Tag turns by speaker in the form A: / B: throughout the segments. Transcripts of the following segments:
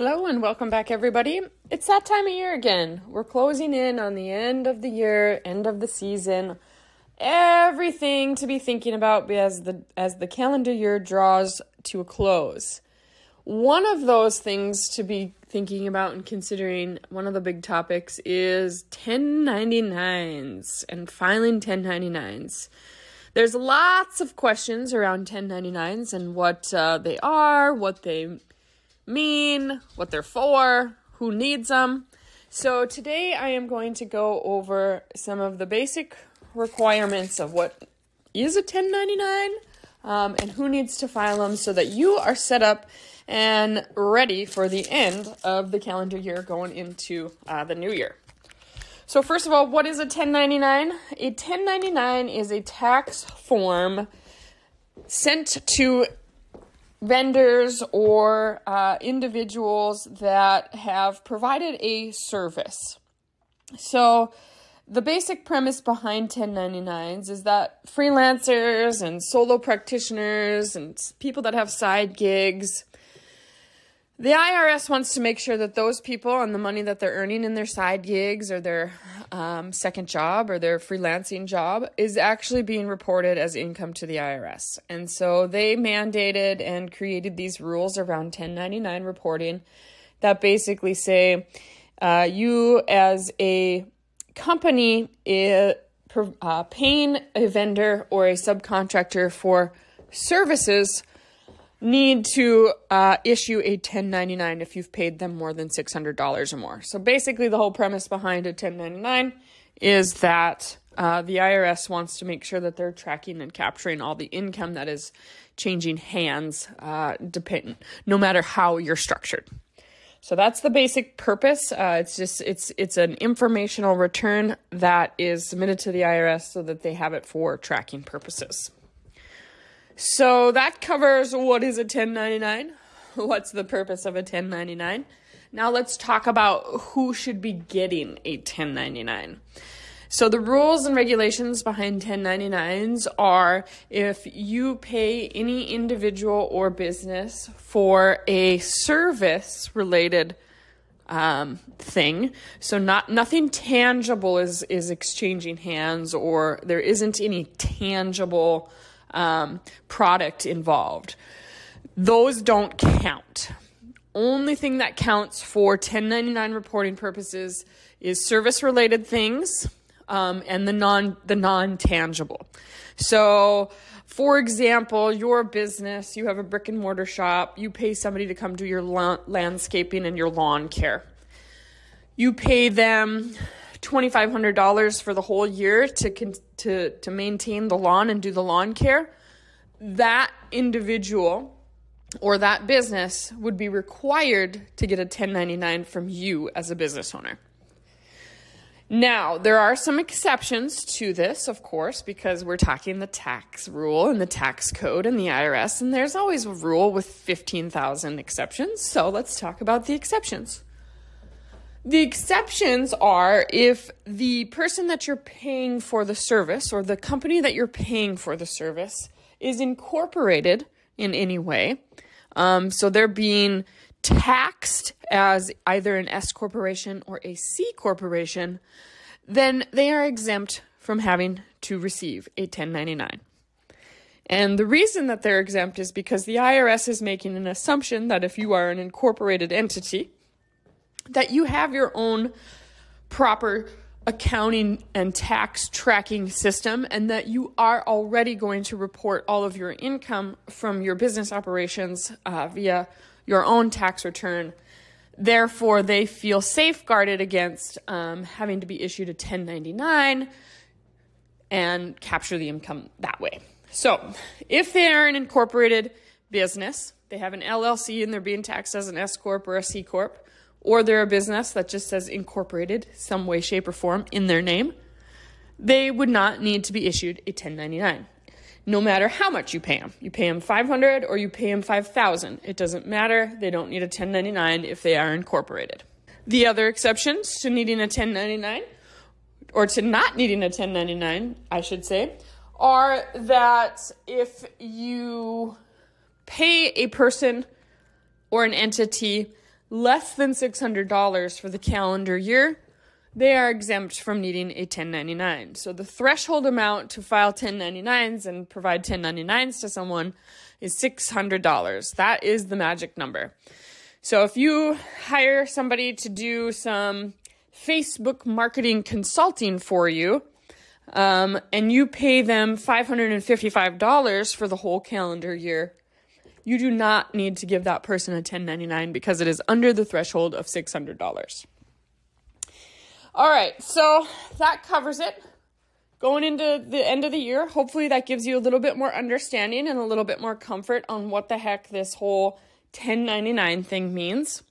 A: Hello and welcome back, everybody. It's that time of year again. We're closing in on the end of the year, end of the season. Everything to be thinking about as the calendar year draws to a close. One of those things to be thinking about and considering, one of the big topics, is 1099s and filing 1099s. There's lots of questions around 1099s and what they are, what they mean, what they're for, who needs them. So today I am going to go over some of the basic requirements of what is a 1099 and who needs to file them so that you are set up and ready for the end of the calendar year going into the new year. So first of all, what is a 1099? A 1099 is a tax form sent to vendors or individuals that have provided a service. So the basic premise behind 1099s is that freelancers and solo practitioners and people that have side gigs, the IRS wants to make sure that those people and the money that they're earning in their side gigs or their second job or their freelancing job is actually being reported as income to the IRS. And so they mandated and created these rules around 1099 reporting that basically say you as a company paying a vendor or a subcontractor for services need to issue a 1099 if you've paid them more than $600 or more. So basically the whole premise behind a 1099 is that the IRS wants to make sure that they're tracking and capturing all the income that is changing hands no matter how you're structured. So that's the basic purpose. It's an informational return that is submitted to the IRS so that they have it for tracking purposes. So that covers what is a 1099, what's the purpose of a 1099. Now let's talk about who should be getting a 1099. So the rules and regulations behind 1099s are if you pay any individual or business for a service-related thing, so nothing tangible is exchanging hands, or there isn't any tangible product involved. Those don't count. Only thing that counts for 1099 reporting purposes is service-related things and the non-tangible. So, for example, your business, you have a brick and mortar shop, you pay somebody to come do your landscaping and your lawn care. You pay them $2,500 for the whole year to maintain the lawn and do the lawn care. That individual or that business would be required to get a 1099 from you as a business owner. Now, there are some exceptions to this, of course, because we're talking the tax rule and the tax code and the IRS, and there's always a rule with 15,000 exceptions. So let's talk about the exceptions. The exceptions are if the person that you're paying for the service or the company that you're paying for the service is incorporated in any way. So they're being taxed as either an S corporation or a C corporation, then they are exempt from having to receive a 1099. And the reason that they're exempt is because the IRS is making an assumption that if you are an incorporated entity, that you have your own proper accounting and tax tracking system, and that you are already going to report all of your income from your business operations via your own tax return. Therefore, they feel safeguarded against having to be issued a 1099 and capture the income that way. So if they are an incorporated business, they have an LLC and they're being taxed as an S Corp or a C Corp, or they're a business that just says incorporated some way, shape, or form in their name, they would not need to be issued a 1099. No matter how much you pay them. You pay them $500 or you pay them $5,000. It doesn't matter. They don't need a 1099 if they are incorporated. The other exceptions to needing a 1099, or to not needing a 1099, I should say, are that if you pay a person or an entity less than $600 for the calendar year, they are exempt from needing a 1099. So the threshold amount to file 1099s and provide 1099s to someone is $600. That is the magic number. So if you hire somebody to do some Facebook marketing consulting for you, and you pay them $555 for the whole calendar year, you do not need to give that person a 1099 because it is under the threshold of $600. All right, so that covers it. Going into the end of the year, hopefully that gives you a little bit more understanding and a little bit more comfort on what the heck this whole 1099 thing means.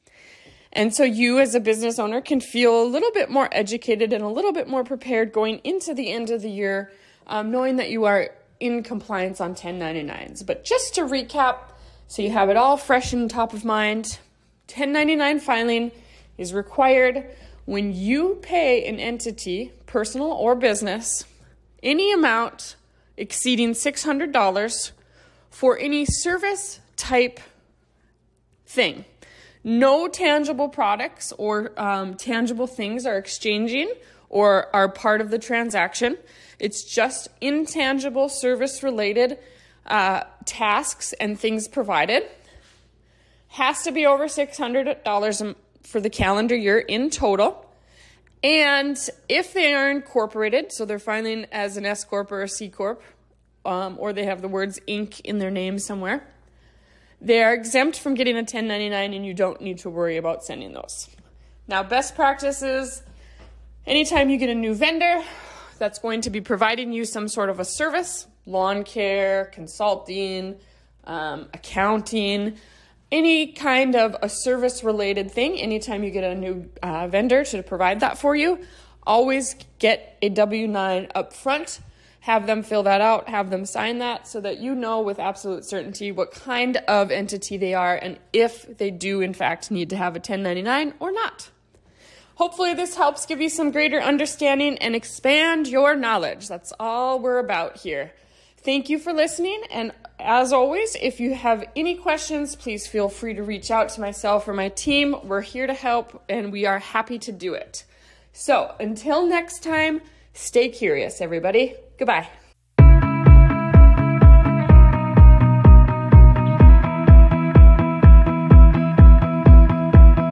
A: And so you as a business owner can feel a little bit more educated and a little bit more prepared going into the end of the year, knowing that you are in compliance on 1099s. But just to recap, so you have it all fresh and top of mind, 1099 filing is required when you pay an entity, personal or business, any amount exceeding $600 for any service type thing. No tangible products or tangible things are exchanging or are part of the transaction. It's just intangible service-related tasks and things provided. Has to be over $600 for the calendar year in total. And if they are incorporated, so they're filing as an S Corp or a C Corp, or they have the words Inc. in their name somewhere, they are exempt from getting a 1099 and you don't need to worry about sending those. Now, best practices, anytime you get a new vendor that's going to be providing you some sort of a service, lawn care, consulting, accounting, any kind of a service-related thing, anytime you get a new vendor to provide that for you, always get a W-9 up front. Have them fill that out, have them sign that so that you know with absolute certainty what kind of entity they are and if they do in fact need to have a 1099 or not. Hopefully this helps give you some greater understanding and expand your knowledge. That's all we're about here. Thank you for listening, and as always, if you have any questions, please feel free to reach out to myself or my team. We're here to help and we are happy to do it. So until next time, stay curious, everybody. Goodbye.